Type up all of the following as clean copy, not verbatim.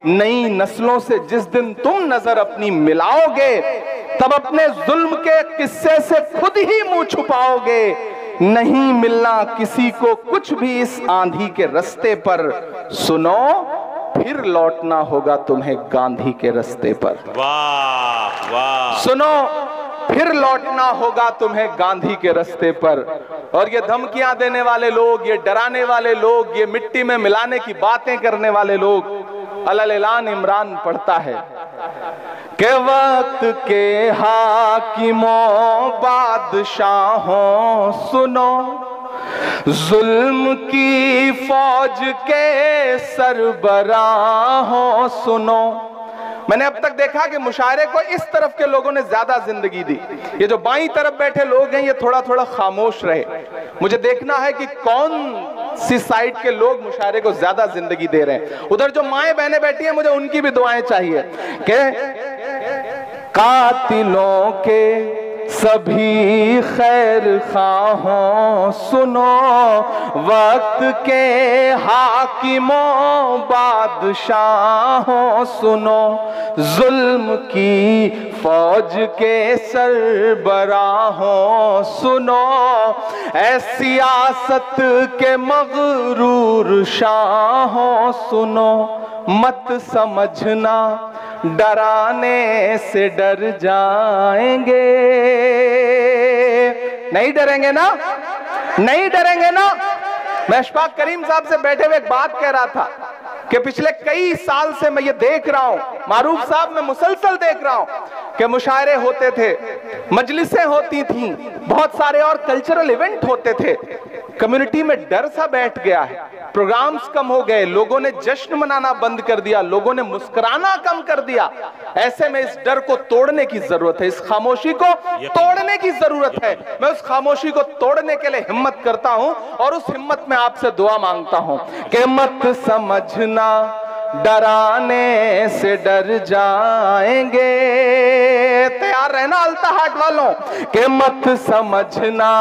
नई नस्लों से जिस दिन तुम नजर अपनी मिलाओगे, तब अपने जुल्म के किस्से से खुद ही मुंह छुपाओगे। नहीं मिलना किसी को कुछ भी इस आंधी के रास्ते पर, सुनो फिर लौटना होगा तुम्हें गांधी के रास्ते पर। वाह वाह। सुनो फिर लौटना होगा तुम्हें गांधी के रास्ते पर। और ये धमकियां देने वाले लोग, ये डराने वाले लोग, ये मिट्टी में मिलाने की बातें करने वाले लोग, अलल ऐलान इमरान पढ़ता है कि वक्त के हाकिमों बादशाहों सुनो, जुल्म की फौज के सरबराहों सुनो। मैंने अब तक देखा कि मुशायरे को इस तरफ के लोगों ने ज्यादा जिंदगी दी। ये जो बाईं तरफ बैठे लोग हैं ये थोड़ा थोड़ा खामोश रहे। मुझे देखना है कि कौन सी साइड के लोग मुशायरे को ज्यादा जिंदगी दे रहे हैं। उधर जो माएं बहनें बैठी हैं मुझे उनकी भी दुआएं चाहिए कि कातिलों के सभी खैर खाहों सुनो, वक्त के हाकिमों बादशाहों सुनो, जुल्म की फौज के सरबराहों सुनो, ऐ सियासत के मगरूर शाहों सुनो, मत समझना डराने से डर जाएंगे। नहीं डरेंगे ना, नहीं डरेंगे ना। मैं अशफाक करीम साहब से बैठे हुए एक बात कह रहा था कि पिछले कई साल से मैं ये देख रहा हूं, मारूफ साहब मैं मुसलसल देख रहा हूं कि मुशायरे होते थे, मजलिसें होती थीं, बहुत सारे और कल्चरल इवेंट होते थे। कम्युनिटी में डर सा बैठ गया है, प्रोग्राम्स कम हो गए, लोगों ने जश्न मनाना बंद कर दिया, लोगों ने मुस्कुराना कम कर दिया। ऐसे में इस डर को तोड़ने की जरूरत है, इस खामोशी को तोड़ने की जरूरत है। मैं उस खामोशी को तोड़ने के लिए हिम्मत करता हूं और उस हिम्मत में आपसे दुआ मांगता हूं कि मत समझना डराने से डर जाएंगे। तैयार रहना अल्ताहाट वालों कि मत समझना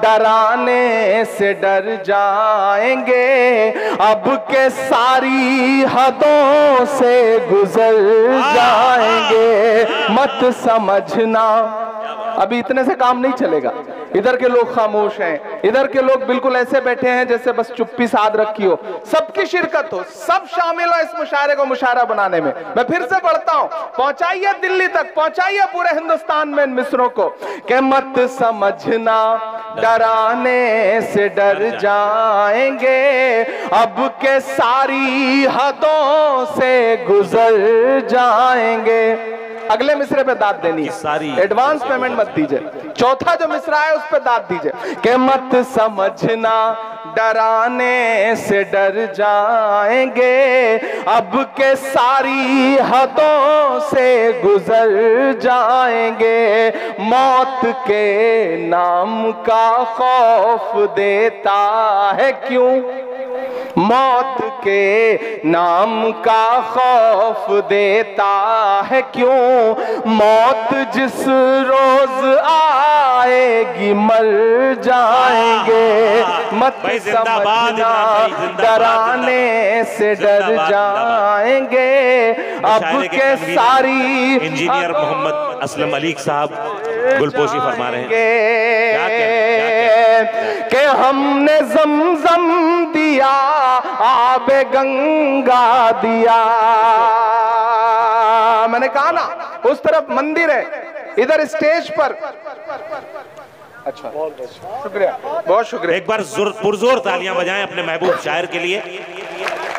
डराने से डर जाएंगे, अब के सारी हदों से गुजर जाएंगे। मत समझना, अभी इतने से काम नहीं चलेगा। इधर के लोग खामोश हैं, इधर के लोग बिल्कुल ऐसे बैठे हैं जैसे बस चुप्पी साध रखी हो। सबकी शिरकत हो, सब शामिल हो इस मुशायरे को मुशायरा बनाने में। मैं फिर से पढ़ता हूं, पहुंचाइए दिल्ली तक, पहुंचाइए पूरे हिंदुस्तान में इन मिसरों को कि मत समझना डराने से डर जाएंगे, अब के सारी हदों से गुजर जाएंगे। अगले मिसरे पे दाद देनी है, एडवांस पेमेंट मत दीजिए। चौथा जो मिसरा है उस पे दाद दीजिए कि मत समझना डराने से डर जाएंगे, अब के सारी हदों से गुजर जाएंगे। मौत के नाम का खौफ देता है क्यों, मौत के नाम का खौफ देता है क्यों, मौत जिस रोज आएगी मर जाएंगे। मत समझना डराने से डर जाएंगे, अब के सारी। इंजीनियर मोहम्मद असलम अली साहब गुलपोशी फरमा रहे हैं कि हमने जमजम दिया, आबे गंगा दिया। मैंने कहा ना उस तरफ मंदिर है, इधर स्टेज पर। अच्छा शुक्रिया, बहुत शुक्रिया। एक बार पुरजोर तालियां बजाएं अपने महबूब शायर के लिए।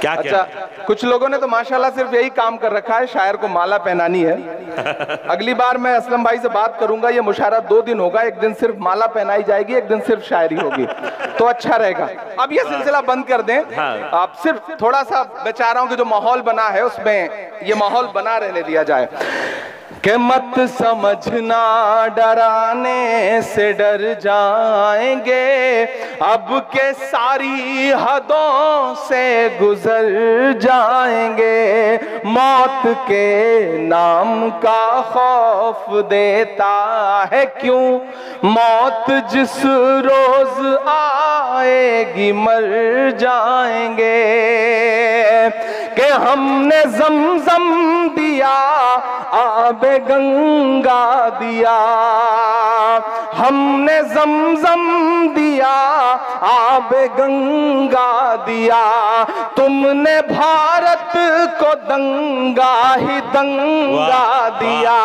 क्या अच्छा कुछ लोगों ने तो माशाल्लाह सिर्फ यही काम कर रखा है, शायर को माला पहनानी है। अगली बार मैं असलम भाई से बात करूंगा, ये मुशायरा 2 दिन होगा, एक दिन सिर्फ माला पहनाई जाएगी, एक दिन सिर्फ शायरी होगी, तो अच्छा रहेगा। अब ये सिलसिला बंद कर दें। आप सिर्फ थोड़ा सा बेचाराओं के जो माहौल बना है उसमें ये माहौल बना रहने दिया जाए कि मत समझना डराने से डर जाएंगे, अब के सारी हदों से गुजर जाएंगे। मौत के नाम का खौफ देता है क्यों, मौत जिस रोज आएगी मर जाएंगे। कि हमने जमजम दिया, आबे गंगा दिया, हमने जमजम दिया, आबे गंगा दिया, तुमने भारत को दंगा ही दंगा दिया,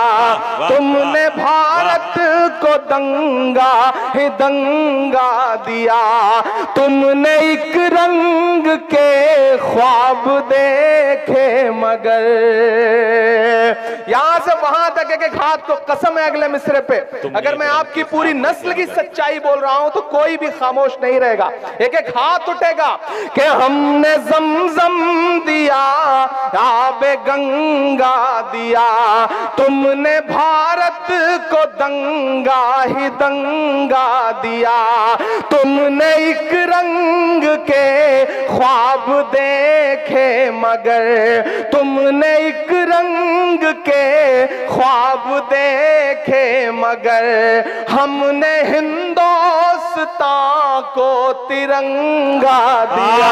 तुमने भारत को दंगा ही दंगा दिया, तुमने एक रंग के ख्वाब देखे मगर। यहां से वहां तक एक हाथ को कसम है अगले मिसरे पे, अगर मैं आपकी पूरी नस्ल की सच्चाई बोल रहा हूं तो कोई भी खामोश नहीं रहेगा, एक एक हाथ उठेगा कि हमने जमजम दिया, आबे गंगा दिया, तुमने भारत को दंगा ही दंगा दिया, तुमने एक रंग के ख्वाब देखे मगर, तुमने एक रंग के ख्वाब देखे मगर, हमने हिंदुस्तान को तिरंगा दिया।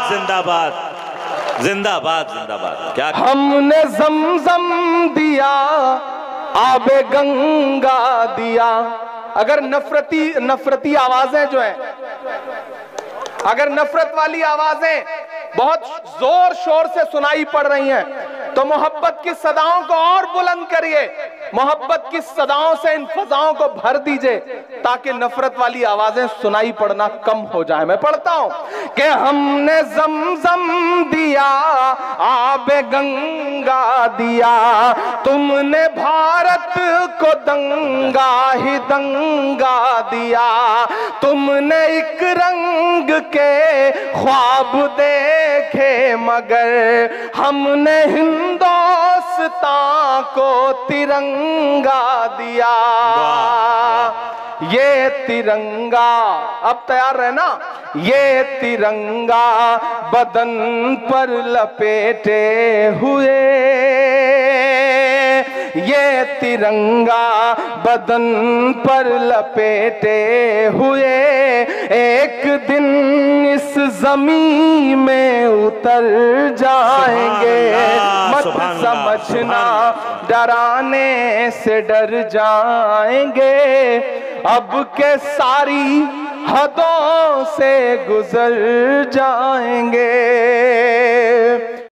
जिंदाबाद जिंदाबाद जिंदाबाद जिंदाबाद। क्या हमने जमजम दिया, आबे गंगा दिया। अगर नफरती आवाजें जो है, अगर नफरत वाली आवाजें बहुत जोर शोर से सुनाई पड़ रही हैं तो मोहब्बत की सदाओं को और बुलंद करिए, मोहब्बत की सदाओं से इन फजाओं को भर दीजिए ताकि नफरत वाली आवाजें सुनाई पड़ना कम हो जाए। मैं पढ़ता हूं कि हमने जमजम दिया, आबे गंगा दिया, तुमने भारत को दंगा ही दंगा दिया, तुमने एक रंग के ख्वाब देखे मगर, हमने हिंदुस्तान को तिरंगा दिया। ये तिरंगा, अब तैयार रहना, ये तिरंगा बदन पर लपेटे हुए, ये तिरंगा बदन पर लपेटे हुए, एक दिन इस जमीन में उतर जाएंगे, मत समझना डराने से डर जाएंगे, अब के सारी हदों से गुजर जाएंगे।